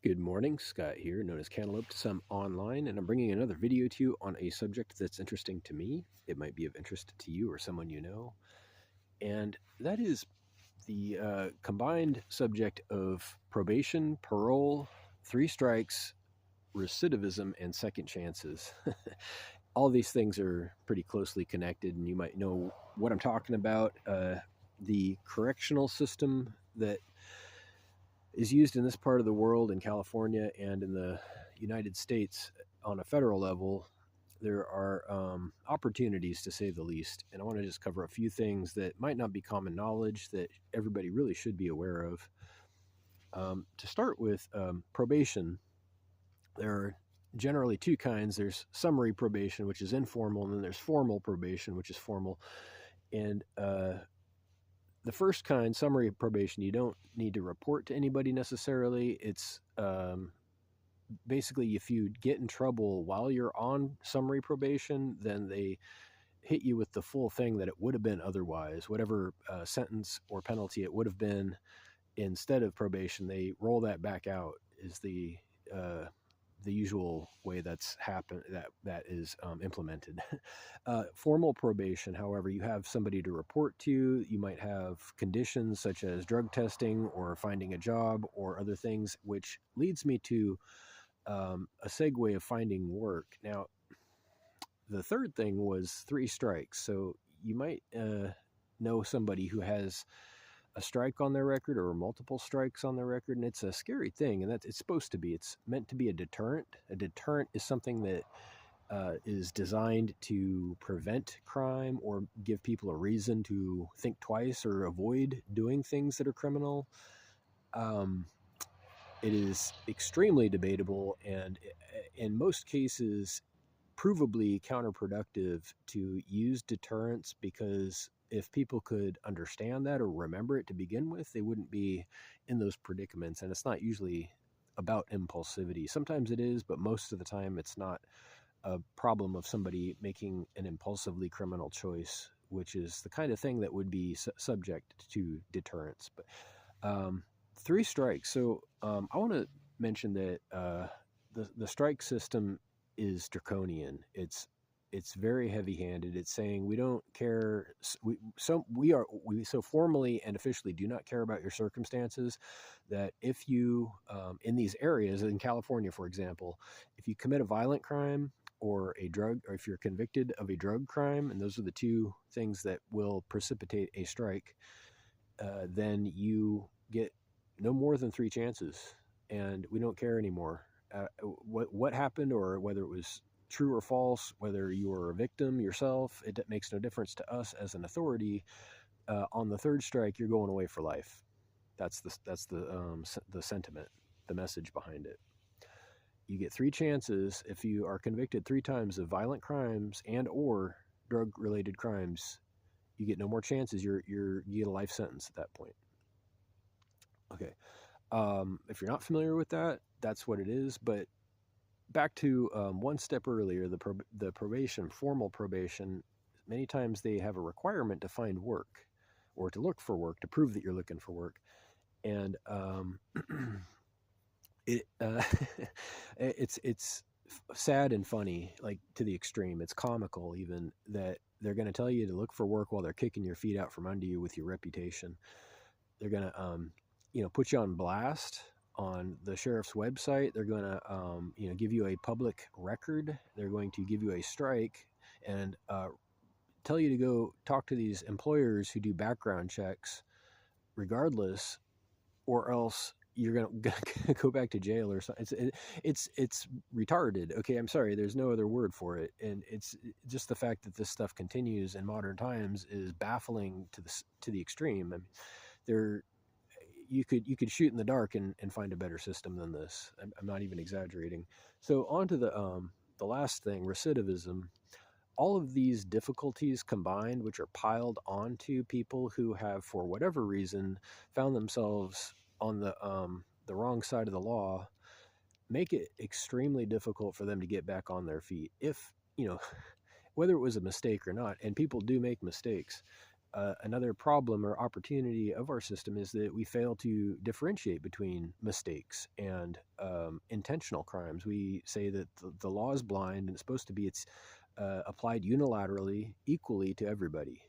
Good morning, Scott here, known as Cantaloupe to some online, and I'm bringing another video to you on a subject that's interesting to me. It might be of interest to you or someone you know, and that is the combined subject of probation, parole, three strikes, recidivism, and second chances. All these things are pretty closely connected, and you might know what I'm talking about. The correctional system that is used in this part of the world, in California and in the United States on a federal level, there are opportunities, to say the least. And I want to just cover a few things that might not be common knowledge that everybody really should be aware of. To start with, probation, there are generally two kinds. There's summary probation, which is informal, and then there's formal probation, which is formal. And the first kind, summary probation, you don't need to report to anybody necessarily. It's basically, if you get in trouble while you're on summary probation, then they hit you with the full thing that it would have been otherwise. Whatever sentence or penalty it would have been instead of probation, they roll that back out, is the usual way that's happened, that is implemented. Formal probation, however, you have somebody to report to. You might have conditions such as drug testing or finding a job or other things, which leads me to a segue of finding work. Now, the third thing was three strikes. So you might know somebody who has a strike on their record or multiple strikes on their record, and it's a scary thing. And it's supposed to be. It's meant to be a deterrent. A deterrent is something that is designed to prevent crime or give people a reason to think twice or avoid doing things that are criminal. It is extremely debatable, and in most cases provably counterproductive to use deterrence, because if people could understand that or remember it to begin with, they wouldn't be in those predicaments. And it's not usually about impulsivity. Sometimes it is, but most of the time it's not a problem of somebody making an impulsively criminal choice, which is the kind of thing that would be subject to deterrence. But three strikes. So I want to mention that the strike system is draconian. It's very heavy-handed. It's saying we don't care. We so formally and officially do not care about your circumstances. That if you in these areas in California, for example, if you commit a violent crime or if you're convicted of a drug crime, and those are the two things that will precipitate a strike, then you get no more than three chances, and we don't care anymore. What happened, or whether it was true or false, whether you were a victim yourself, it makes no difference to us as an authority. On the third strike, you're going away for life. That's the sentiment, the message behind it. You get three chances. If you are convicted three times of violent crimes and or drug-related crimes, you get no more chances. You get a life sentence at that point. Okay. If you're not familiar with that, that's what it is. But back to one step earlier, the probation, formal probation, many times they have a requirement to find work or to look for work, to prove that you're looking for work. And it's sad and funny, like to the extreme. It's comical even, that they're going to tell you to look for work while they're kicking your feet out from under you with your reputation. They're going to put you on blast on the sheriff's website. They're going to give you a public record. They're going to give you a strike and tell you to go talk to these employers who do background checks regardless, or else you're gonna go back to jail or something. It's retarded. Okay, I'm sorry, there's no other word for it. And it's just the fact that this stuff continues in modern times is baffling to the extreme. I mean, you could shoot in the dark and find a better system than this. I'm not even exaggerating. So on to the last thing, recidivism. All of these difficulties combined, which are piled onto people who have, for whatever reason, found themselves on the wrong side of the law, make it extremely difficult for them to get back on their feet. If, whether it was a mistake or not, and people do make mistakes, another problem or opportunity of our system is that we fail to differentiate between mistakes and intentional crimes. We say that the law is blind and it's supposed to be applied unilaterally, equally to everybody.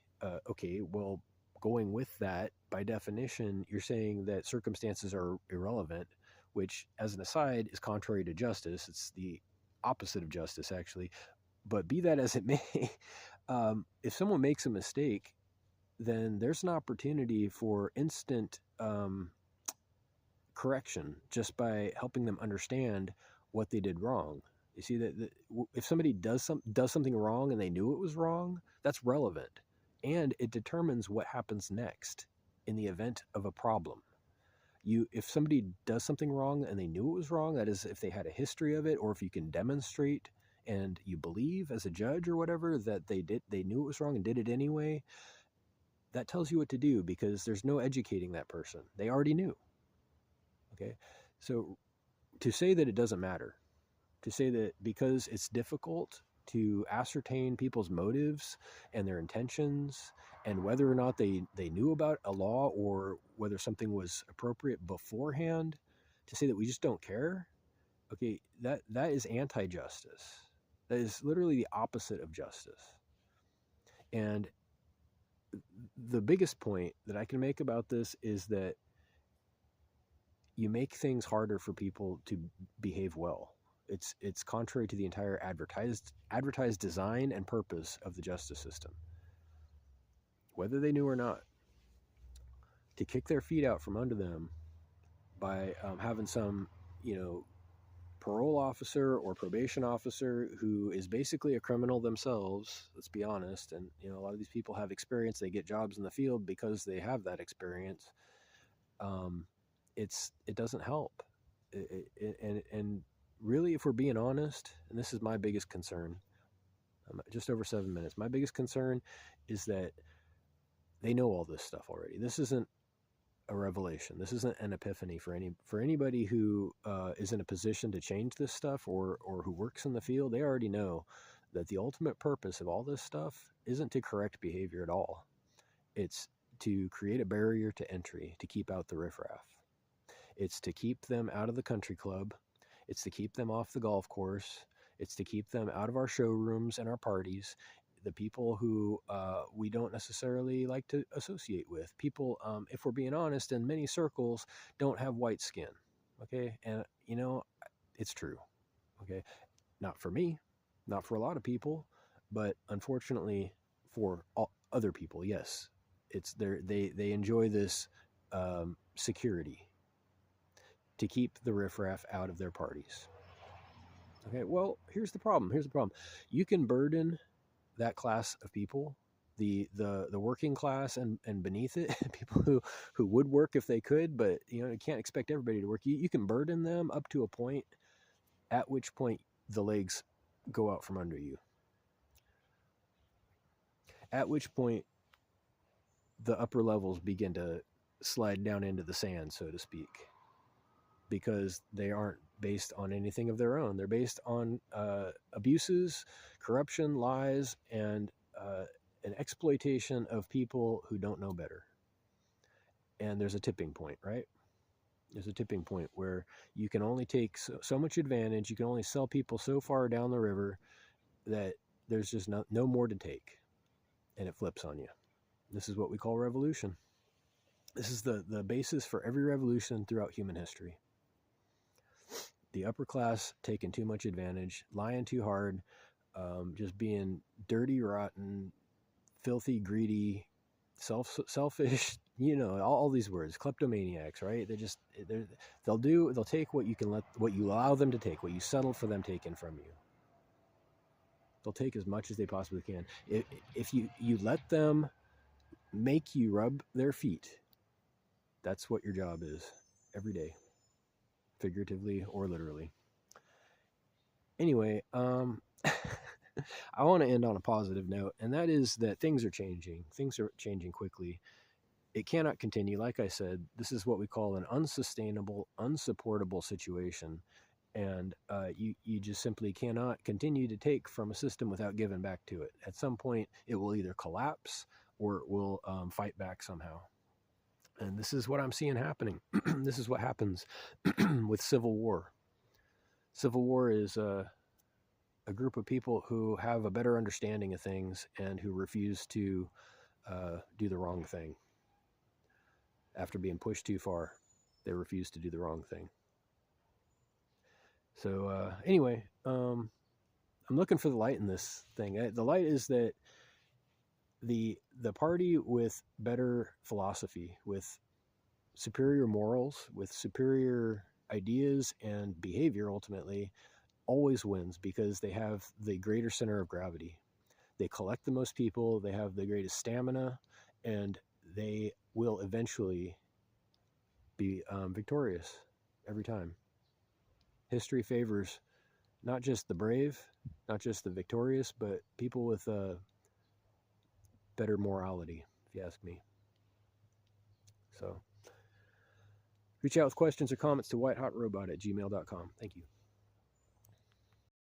Okay, well, going with that, by definition, you're saying that circumstances are irrelevant, which, as an aside, is contrary to justice. It's the opposite of justice, actually. But be that as it may, if someone makes a mistake, then there's an opportunity for instant correction just by helping them understand what they did wrong. You see that if somebody does something wrong and they knew it was wrong, that's relevant, and it determines what happens next in the event of a problem. If somebody does something wrong and they knew it was wrong, that is, if they had a history of it, or if you can demonstrate and you believe as a judge or whatever that they knew it was wrong and did it anyway, that tells you what to do, because there's no educating that person. They already knew. Okay, so to say that it doesn't matter, to say that because it's difficult to ascertain people's motives and their intentions and whether or not they knew about a law or whether something was appropriate beforehand, to say that we just don't care, okay, that is anti-justice. That is literally the opposite of justice. And the biggest point that I can make about this is that you make things harder for people to behave well. It's contrary to the entire advertised design and purpose of the justice system, whether they knew or not, to kick their feet out from under them by having some, parole officer or probation officer who is basically a criminal themselves. Let's be honest. And a lot of these people have experience. They get jobs in the field because they have that experience. It doesn't help. And really, if we're being honest, and this is my biggest concern, just over 7 minutes, my biggest concern is that they know all this stuff already. This isn't a revelation. This isn't an epiphany for anybody who is in a position to change this stuff, or who works in the field. They already know that the ultimate purpose of all this stuff isn't to correct behavior at all. It's to create a barrier to entry, to keep out the riffraff. It's to keep them out of the country club. It's to keep them off the golf course. It's to keep them out of our showrooms and our parties. The people who we don't necessarily like to associate with. People, if we're being honest, in many circles, don't have white skin. Okay? And, it's true. Okay? Not for me, not for a lot of people, but unfortunately for all other people, yes. They enjoy this security to keep the riffraff out of their parties. Okay, well, here's the problem. You can burden that class of people, the working class and beneath it, people who would work if they could, but you can't expect everybody to work. You can burden them up to a point, at which point the legs go out from under you. At which point the upper levels begin to slide down into the sand, so to speak, because they aren't based on anything of their own. They're based on abuses, corruption, lies, and an exploitation of people who don't know better. And there's a tipping point, right? There's a tipping point where you can only take so much advantage. You can only sell people so far down the river that there's just no more to take. And it flips on you. This is what we call revolution. This is the basis for every revolution throughout human history. The upper class taking too much advantage, lying too hard, just being dirty, rotten, filthy, greedy, selfish, all these words, kleptomaniacs, right? They'll take what you allow them to take, what you settle for them taking from you. They'll take as much as they possibly can. If you let them make you rub their feet, that's what your job is every day, figuratively or literally. Anyway, I want to end on a positive note, and that is that things are changing. Things are changing quickly. It cannot continue. Like I said, this is what we call an unsustainable, unsupportable situation. And you just simply cannot continue to take from a system without giving back to it. At some point, it will either collapse or it will fight back somehow. And this is what I'm seeing happening. This is what happens with civil war. Civil war is a group of people who have a better understanding of things and who refuse to do the wrong thing. After being pushed too far, they refuse to do the wrong thing. So anyway, I'm looking for the light in this thing. The light is that the party with better philosophy, with superior morals, with superior ideas and behavior, ultimately always wins because they have the greater center of gravity. They collect the most people, they have the greatest stamina, and they will eventually be victorious every time. History favors not just the brave, not just the victorious, but people with better morality, if you ask me. So reach out with questions or comments to whitehotrobot@gmail.com. Thank you.